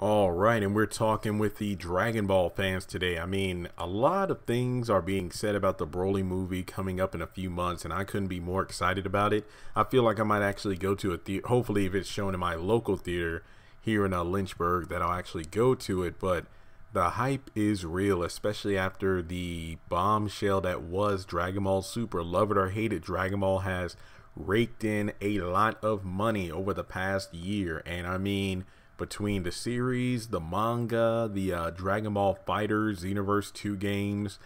All right, and we're talking with the Dragon Ball fans today. I mean, a lot of things are being said about the Broly movie coming up in a few months, and I couldn't be more excited about it. I feel like I might actually go to a theater. Hopefully, if it's shown in my local theater here in Lynchburg, that I'll actually go to it. But the hype is real, especially after the bombshell that was Dragon Ball Super. Love it or hate it, Dragon Ball has raked in a lot of money over the past year, and I mean, between the series, the manga, the Dragon Ball Fighters, Xenoverse 2 games,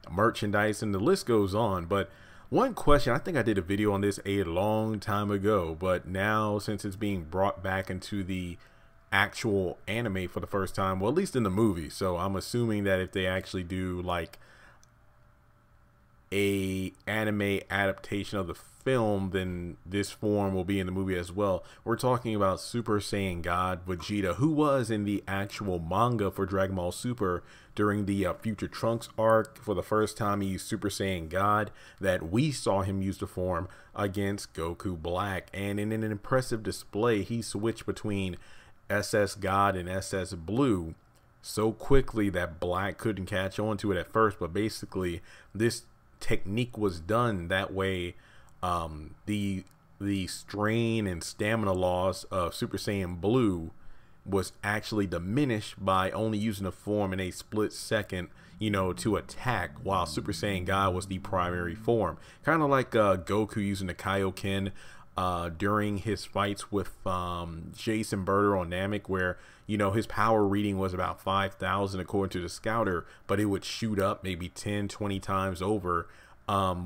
merchandise, and the list goes on. But one question, I think I did a video on this a long time ago, but now since it's being brought back into the actual anime for the first time, well, at least in the movie, so I'm assuming that if they actually do like a anime adaptation of the film, then this form will be in the movie as well. We're talking about Super Saiyan God Vegeta, who was in the actual manga for Dragon Ball Super during the Future Trunks arc. For the first time, he used Super Saiyan God, that we saw him use the form against Goku Black, and in an impressive display, he switched between SS God and SS Blue so quickly that Black couldn't catch on to it at first. But basically, this technique was done that way the strain and stamina loss of Super Saiyan Blue was actually diminished by only using the form in a split second, you know, to attack, while Super Saiyan God was the primary form. Kind of like Goku using the Kaioken during his fights with Jason Birder on Namek, where, you know, his power reading was about 5,000 according to the scouter, but it would shoot up maybe 10-20 times over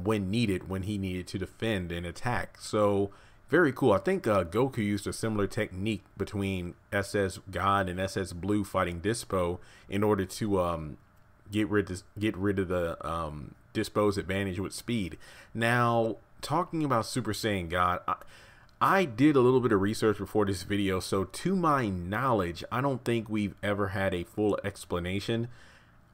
when needed, when he needed to defend and attack. So very cool. I think Goku used a similar technique between SS God and SS Blue fighting Dispo in order to get rid of the Dispo's advantage with speed. Now, talking about Super Saiyan God, I did a little bit of research before this video, so to my knowledge, I don't think we've ever had a full explanation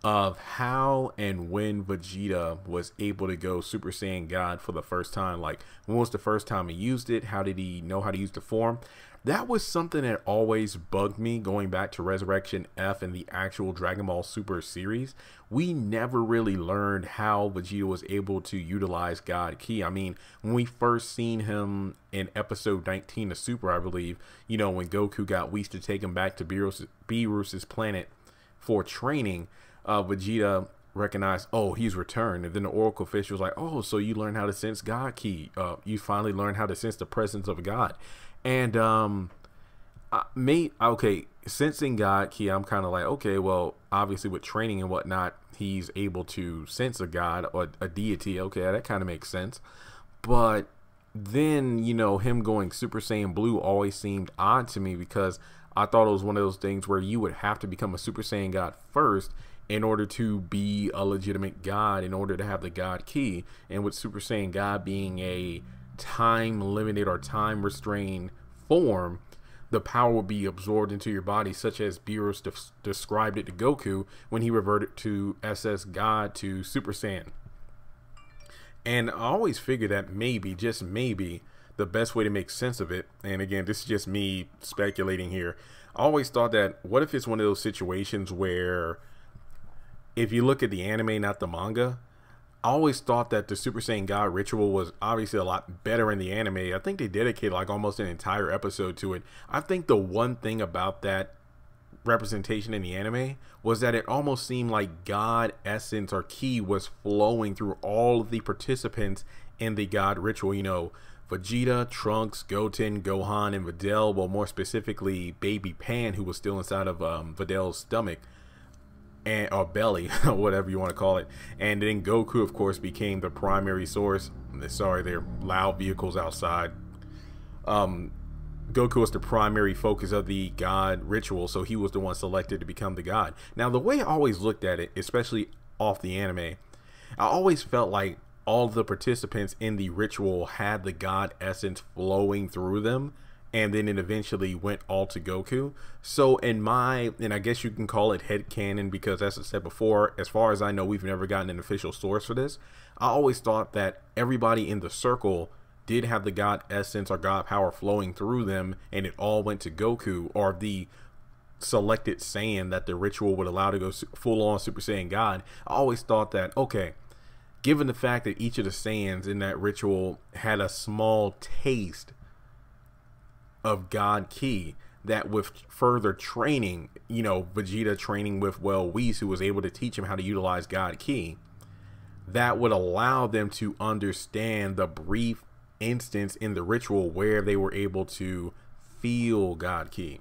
of how and when Vegeta was able to go Super Saiyan God for the first time. Like, when was the first time he used it? How did he know how to use the form? That was something that always bugged me going back to Resurrection F and the actual Dragon Ball Super series. We never really learned how Vegeta was able to utilize God Ki. I mean, when we first seen him in episode 19 of Super, I believe, you know, when Goku got Whis to take him back to Beerus's planet for training, Vegeta recognized, oh, he's returned. And then the Oracle official was like, oh, so you learned how to sense God Ki. You finally learned how to sense the presence of God. And okay, sensing God Ki, I'm kind of like, okay, well, obviously with training and whatnot, he's able to sense a god or a deity. Okay, that kind of makes sense. But then, you know, him going Super Saiyan Blue always seemed odd to me, because I thought it was one of those things where you would have to become a Super Saiyan God first in order to be a legitimate god, in order to have the God Ki. And with Super Saiyan God being a time limited or time restrained form, the power would be absorbed into your body, such as Beerus described it to Goku when he reverted to SS God to Super Saiyan. And I always figured that maybe, just maybe, the best way to make sense of it, and again, this is just me speculating here, I always thought that, what if it's one of those situations where, if you look at the anime, not the manga, I always thought that the Super Saiyan God ritual was obviously a lot better in the anime. I think they dedicated like almost an entire episode to it. I think the one thing about that representation in the anime was that it almost seemed like God essence or ki was flowing through all of the participants in the God ritual. You know, Vegeta, Trunks, Goten, Gohan, and Videl. Well, more specifically, Baby Pan, who was still inside of Videl's stomach, and or belly, whatever you want to call it. And then Goku, of course, became the primary source. Sorry, there are loud vehicles outside. Goku was the primary focus of the God ritual, so he was the one selected to become the God. Now, the way I always looked at it, especially off the anime, I always felt like all the participants in the ritual had the God essence flowing through them, and then it eventually went all to Goku. So and I guess you can call it headcanon, because as I said before, as far as I know, we've never gotten an official source for this. I always thought that everybody in the circle did have the God essence or God power flowing through them, and it all went to Goku, or the selected Saiyan that the ritual would allow to go full on Super Saiyan God, I always thought that, okay, given the fact that each of the Saiyans in that ritual had a small taste of God Ki, that with further training, you know, Vegeta training with, well, Whis, who was able to teach him how to utilize God Ki, that would allow them to understand the brief instance in the ritual where they were able to feel God Ki.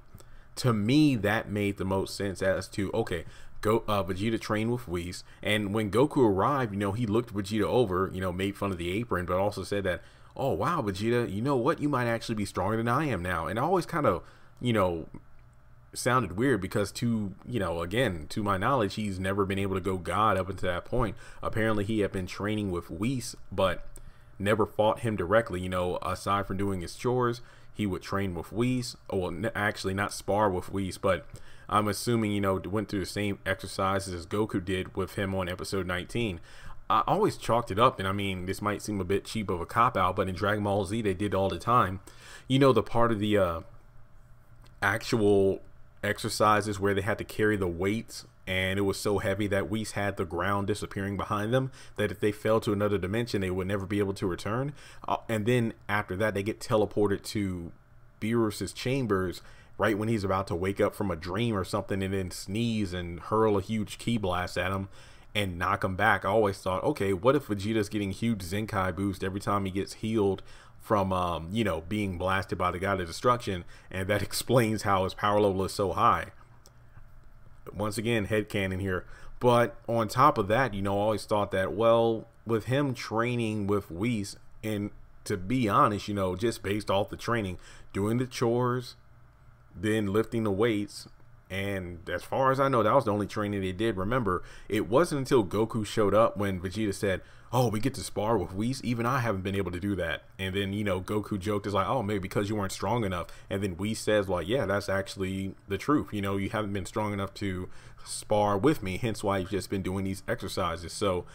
To me, that made the most sense as to, okay, Vegeta trained with Whis, and when Goku arrived, you know, he looked Vegeta over, you know, made fun of the apron, but also said that, oh wow, Vegeta, you know what, you might actually be stronger than I am now. And I always kind of, you know, sounded weird because, to, you know, again, to my knowledge, he's never been able to go God up until that point. Apparently he had been training with Whis, but never fought him directly. You know, aside from doing his chores, he would train with Whis, or well, actually not spar with Whis, but I'm assuming, you know, went through the same exercises as Goku did with him on episode 19. I always chalked it up, and I mean, this might seem a bit cheap of a cop-out, but in Dragon Ball Z, they did all the time. You know, the part of the actual exercises where they had to carry the weights, and it was so heavy that Whis had the ground disappearing behind them, that if they fell to another dimension, they would never be able to return. And then after that, they get teleported to Beerus's chambers, right when he's about to wake up from a dream or something, and then sneeze and hurl a huge ki blast at him and knock him back. I always thought, okay, what if Vegeta's getting huge Zenkai boost every time he gets healed from, you know, being blasted by the God of Destruction, and that explains how his power level is so high. Once again, headcanon here. But on top of that, you know, I always thought that, well, with him training with Whis, and to be honest, you know, just based off the training, doing the chores, then lifting the weights, and as far as I know, that was the only training they did. Remember, it wasn't until Goku showed up when Vegeta said, oh, we get to spar with Whis. Even I haven't been able to do that. And then, you know, Goku joked, is like, oh, maybe because you weren't strong enough. And then Whis says, like, yeah, that's actually the truth. You know, you haven't been strong enough to spar with me, hence why you've just been doing these exercises. So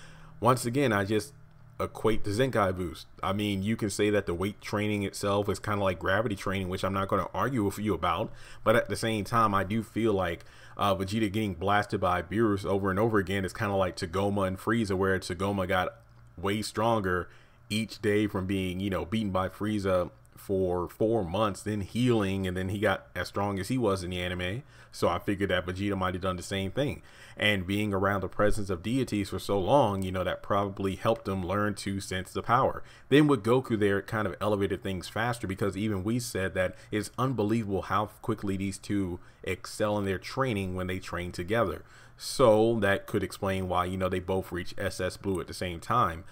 once again, I just equate the Zenkai boost. I mean, you can say that the weight training itself is kind of like gravity training, which I'm not going to argue with you about, but at the same time, I do feel like Vegeta getting blasted by Beerus over and over again is kind of like Tagoma and Frieza, where Tagoma got way stronger each day from being, you know, beaten by Frieza for 4 months, then healing, and then he got as strong as he was in the anime. So I figured that Vegeta might have done the same thing, and being around the presence of deities for so long, you know, that probably helped him learn to sense the power. Then with Goku there, it kind of elevated things faster, because even we said that it's unbelievable how quickly these two excel in their training when they train together. So that could explain why, you know, they both reach SS Blue at the same time.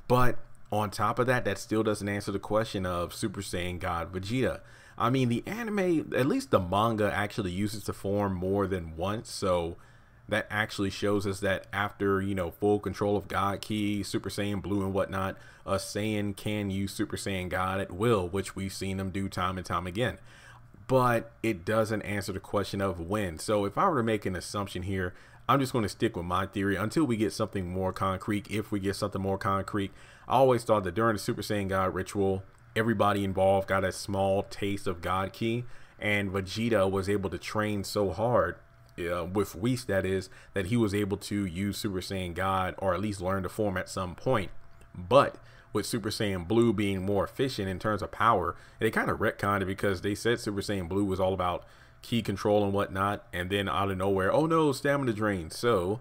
But on top of that, that still doesn't answer the question of Super Saiyan God Vegeta. I mean, the anime, at least the manga, actually uses the form more than once, so that actually shows us that after, you know, full control of God Ki, Super Saiyan Blue and whatnot, a Saiyan can use Super Saiyan God at will, which we've seen them do time and time again. But it doesn't answer the question of when. So if I were to make an assumption here, I'm just going to stick with my theory until we get something more concrete. If we get something more concrete, I always thought that during the Super Saiyan God ritual, everybody involved got a small taste of God Ki, and Vegeta was able to train so hard, with Whis that is, that he was able to use Super Saiyan God, or at least learn the form at some point. But with Super Saiyan Blue being more efficient in terms of power, they kind of retconned it, because they said Super Saiyan Blue was all about key control and whatnot, and then out of nowhere, oh no, stamina drain. So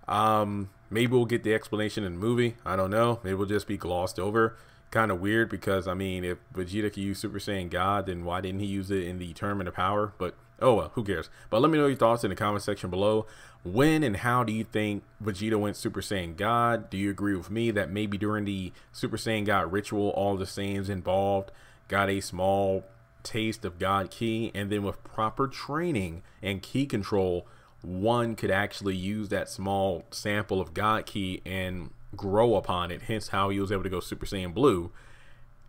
maybe we'll get the explanation in the movie. I don't know, maybe we'll just be glossed over. Kind of weird, because I mean, if Vegeta could use Super Saiyan God, then why didn't he use it in the Tournament of Power? But oh well, who cares? But let me know your thoughts in the comment section below. When and how do you think Vegeta went Super Saiyan God? Do you agree with me that maybe during the Super Saiyan God ritual, all the Saiyans involved got a small taste of God Ki, and then with proper training and ki control, one could actually use that small sample of God Ki and grow upon it, hence how he was able to go Super Saiyan Blue?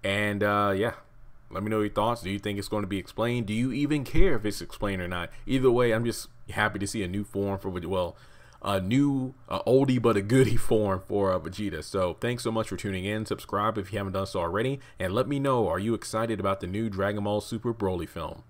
And yeah, let me know your thoughts. Do you think it's going to be explained? Do you even care if it's explained or not? Either way, I'm just happy to see a new form for, well, a new oldie but a goodie form for Vegeta. So thanks so much for tuning in. Subscribe if you haven't done so already, and let me know, are you excited about the new Dragon Ball Super Broly film?